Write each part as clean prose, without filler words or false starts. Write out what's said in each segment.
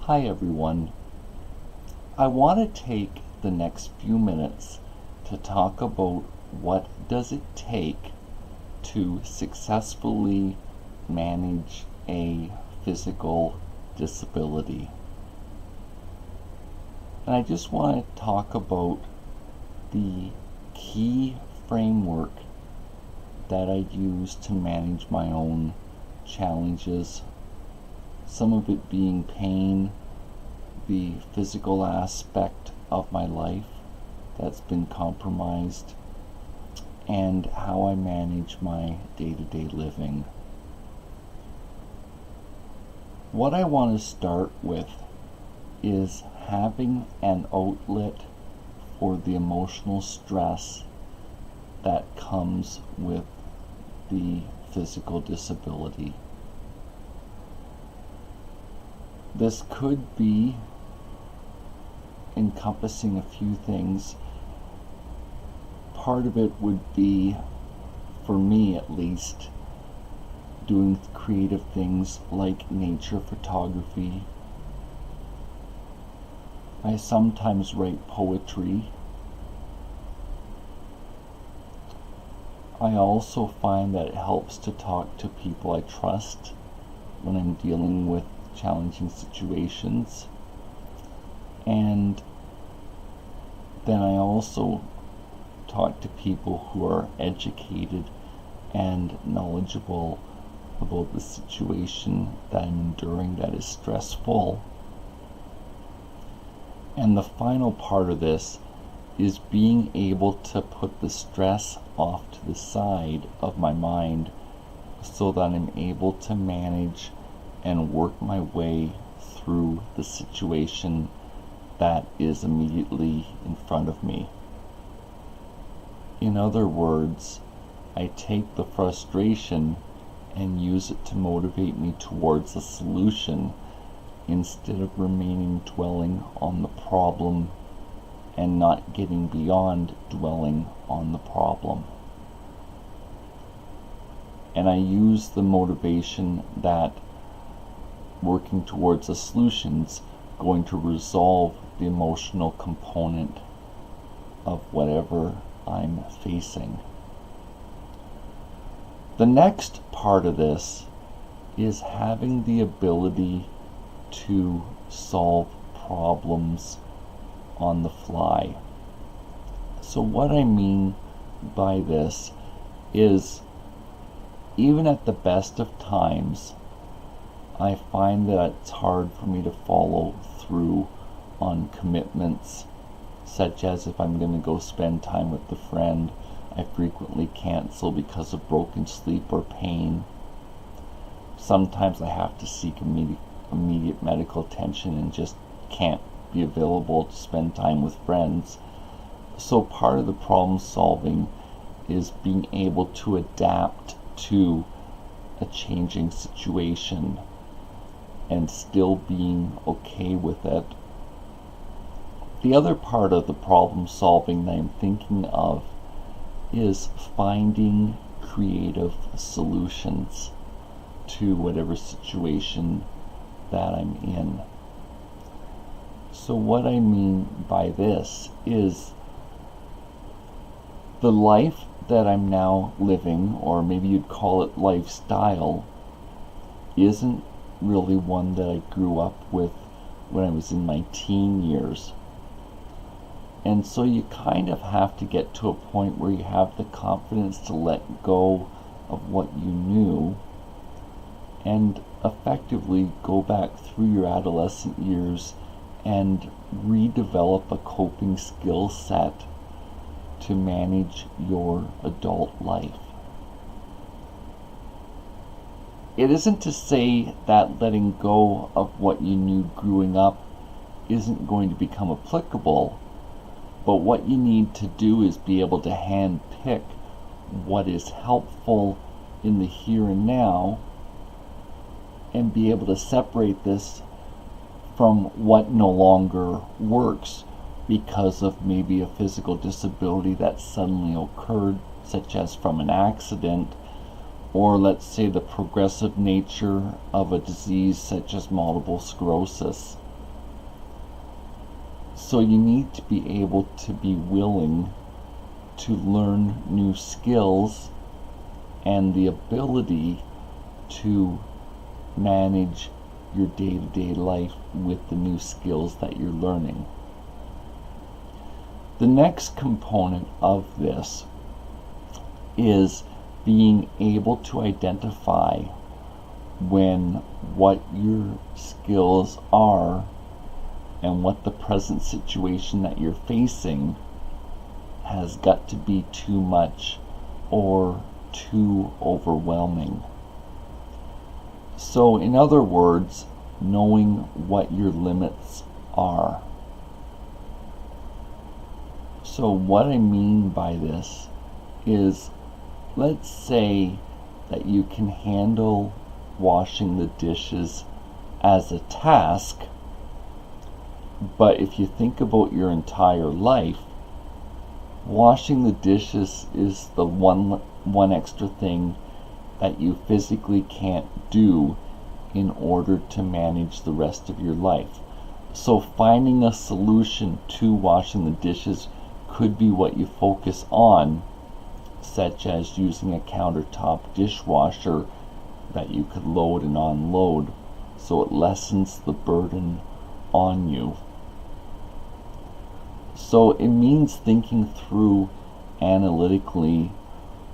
Hi everyone. I want to take the next few minutes to talk about what does it take to successfully manage a physical disability. And I just want to talk about the key framework that I use to manage my own challenges, some of it being pain, the physical aspect of my life that's been compromised, and how I manage my day-to-day living. What I want to start with is having an outlet for the emotional stress that comes with the physical disability. This could be encompassing a few things. Part of it would be, for me at least, doing creative things like nature photography. I sometimes write poetry. I also find that it helps to talk to people I trust when I'm dealing with challenging situations. And then I also talk to people who are educated and knowledgeable about the situation that I'm enduring that is stressful. And the final part of this is being able to put the stress off to the side of my mind so that I'm able to manage and work my way through the situation that is immediately in front of me. In other words, I take the frustration and use it to motivate me towards a solution instead of remaining dwelling on the problem and not getting beyond dwelling on the problem. And I use the motivation that working towards a solution's going to resolve the emotional component of whatever I'm facing. The next part of this is having the ability to solve problems on the fly. So what I mean by this is, even at the best of times, I find that it's hard for me to follow through on commitments, such as if I'm going to go spend time with a friend, I frequently cancel because of broken sleep or pain. Sometimes I have to seek immediate medical attention and just can't be available to spend time with friends. So part of the problem solving is being able to adapt to a changing situation and still being okay with it. The other part of the problem solving that I'm thinking of is finding creative solutions to whatever situation that I'm in. So what I mean by this is the life that I'm now living, or maybe you'd call it lifestyle, isn't really one that I grew up with when I was in my teen years. And so you kind of have to get to a point where you have the confidence to let go of what you knew and effectively go back through your adolescent years and redevelop a coping skill set to manage your adult life. It isn't to say that letting go of what you knew growing up isn't going to become applicable, but what you need to do is be able to hand pick what is helpful in the here and now and be able to separate this from what no longer works because of maybe a physical disability that suddenly occurred, such as from an accident, or let's say the progressive nature of a disease such as multiple sclerosis. So you need to be able to be willing to learn new skills and the ability to manage your day-to-day life with the new skills that you're learning. The next component of this is being able to identify when what your skills are and what the present situation that you're facing has got to be too much or too overwhelming. So, in other words, knowing what your limits are. So what I mean by this is, let's say that you can handle washing the dishes as a task, but if you think about your entire life, washing the dishes is the one extra thing that you physically can't do in order to manage the rest of your life. So finding a solution to washing the dishes could be what you focus on, such as using a countertop dishwasher that you could load and unload, so it lessens the burden on you. So it means thinking through analytically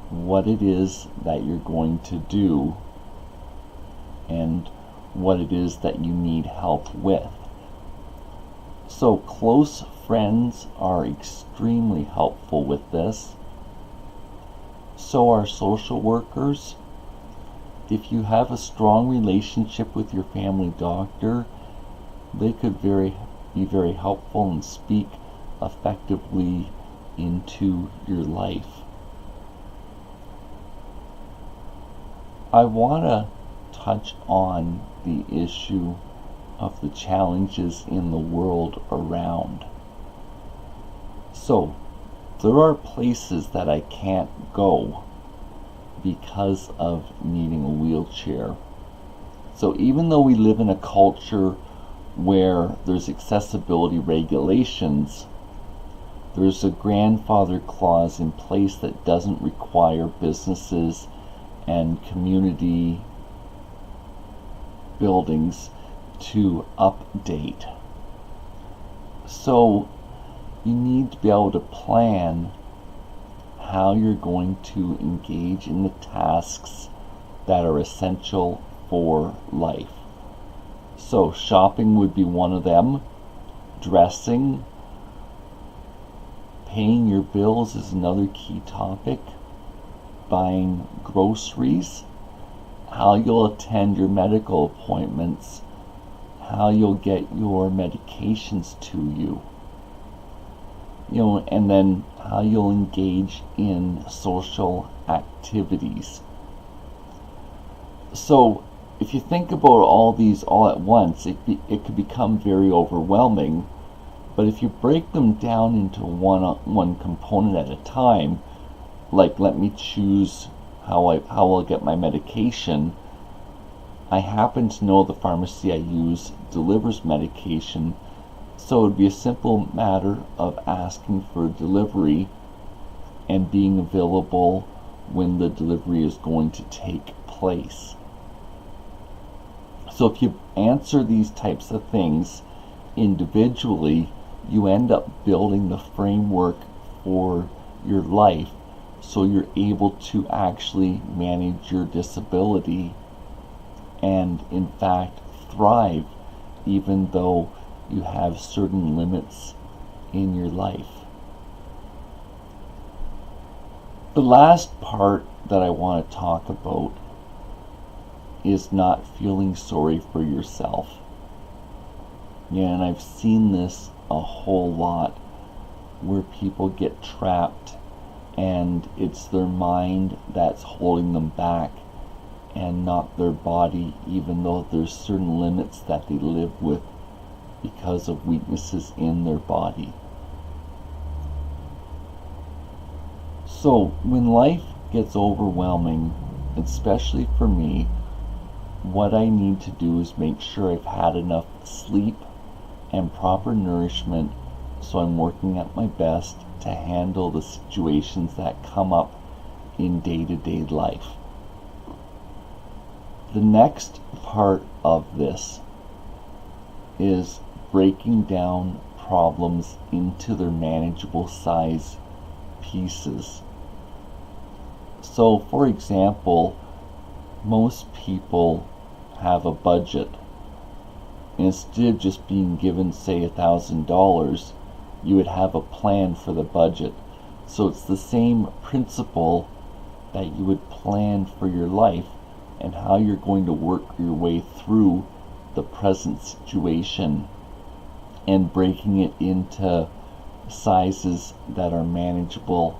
what it is that you're going to do and what it is that you need help with. So close friends are extremely helpful with this. So are social workers. If you have a strong relationship with your family doctor, they could be very helpful and speak effectively into your life. I want to touch on the issue of the challenges in the world around. So, there are places that I can't go because of needing a wheelchair. So even though we live in a culture where there's accessibility regulations, there's a grandfather clause in place that doesn't require businesses and community buildings to update. So you need to be able to plan how you're going to engage in the tasks that are essential for life. So shopping would be one of them. Dressing, paying your bills is another key topic. Buying groceries, how you'll attend your medical appointments, how you'll get your medications to you. And then how you'll engage in social activities. So if you think about all these all at once, it could become very overwhelming. But if you break them down into one component at a time, like let me choose how I'll get my medication. I happen to know the pharmacy I use delivers medication, so it would be a simple matter of asking for a delivery and being available when the delivery is going to take place. So if you answer these types of things individually, you end up building the framework for your life so you're able to actually manage your disability and in fact thrive even though you have certain limits in your life. The last part that I want to talk about is not feeling sorry for yourself. Yeah, and I've seen this a whole lot where people get trapped and it's their mind that's holding them back and not their body, even though there's certain limits that they live with because of weaknesses in their body. So when life gets overwhelming, especially for me, what I need to do is make sure I've had enough sleep and proper nourishment So I'm working at my best to handle the situations that come up in day-to-day life. The next part of this is breaking down problems into their manageable size pieces. So, for example, most people have a budget. Instead of just being given, say, $1,000, you would have a plan for the budget. So it's the same principle that you would plan for your life and how you're going to work your way through the present situation and breaking it into sizes that are manageable.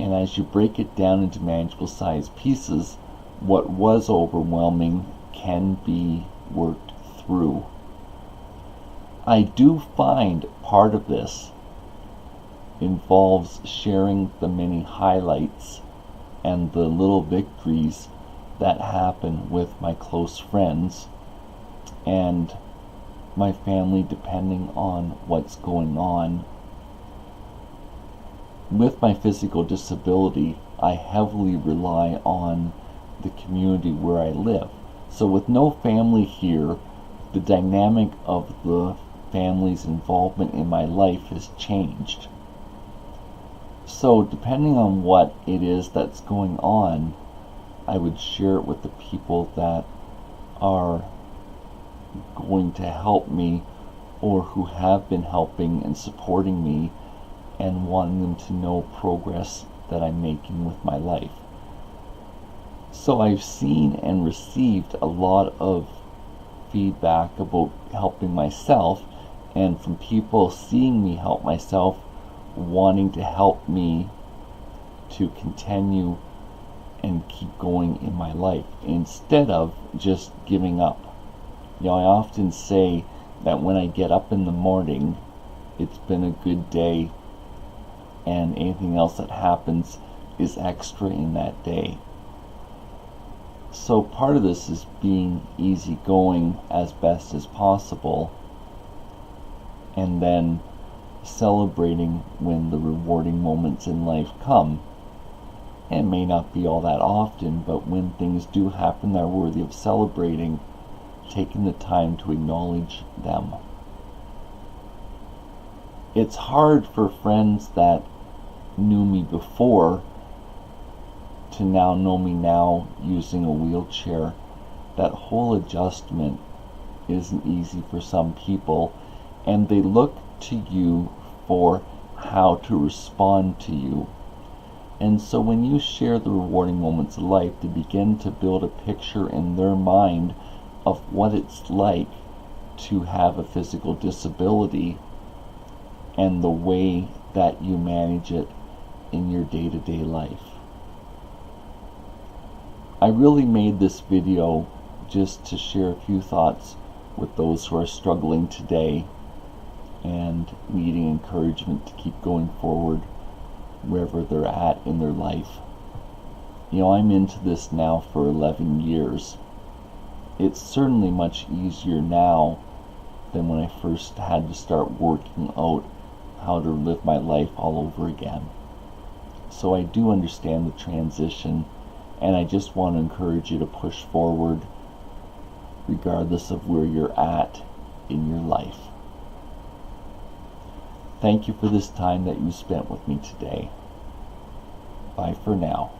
And as you break it down into manageable size pieces, what was overwhelming can be worked through. I do find part of this involves sharing the many highlights and the little victories that happen with my close friends and my family, depending on what's going on. With my physical disability, I heavily rely on the community where I live. So with no family here, the dynamic of the family's involvement in my life has changed. So depending on what it is that's going on, I would share it with the people that are going to help me or who have been helping and supporting me and wanting them to know progress that I'm making with my life. So I've seen and received a lot of feedback about helping myself, and from people seeing me help myself, wanting to help me to continue and keep going in my life instead of just giving up. I often say that when I get up in the morning, it's been a good day, and anything else that happens is extra in that day. So part of this is being easygoing as best as possible, and then celebrating when the rewarding moments in life come. It may not be all that often, but when things do happen that are worthy of celebrating, taking the time to acknowledge them. It's hard for friends that knew me before to now know me now using a wheelchair. That whole adjustment isn't easy for some people, and they look to you for how to respond to you. And so when you share the rewarding moments of life, they begin to build a picture in their mind of what it's like to have a physical disability and the way that you manage it in your day-to-day life. I really made this video just to share a few thoughts with those who are struggling today and needing encouragement to keep going forward wherever they're at in their life. I'm into this now for 11 years. It's certainly much easier now than when I first had to start working out how to live my life all over again. So I do understand the transition, and I just want to encourage you to push forward regardless of where you're at in your life. Thank you for this time that you spent with me today. Bye for now.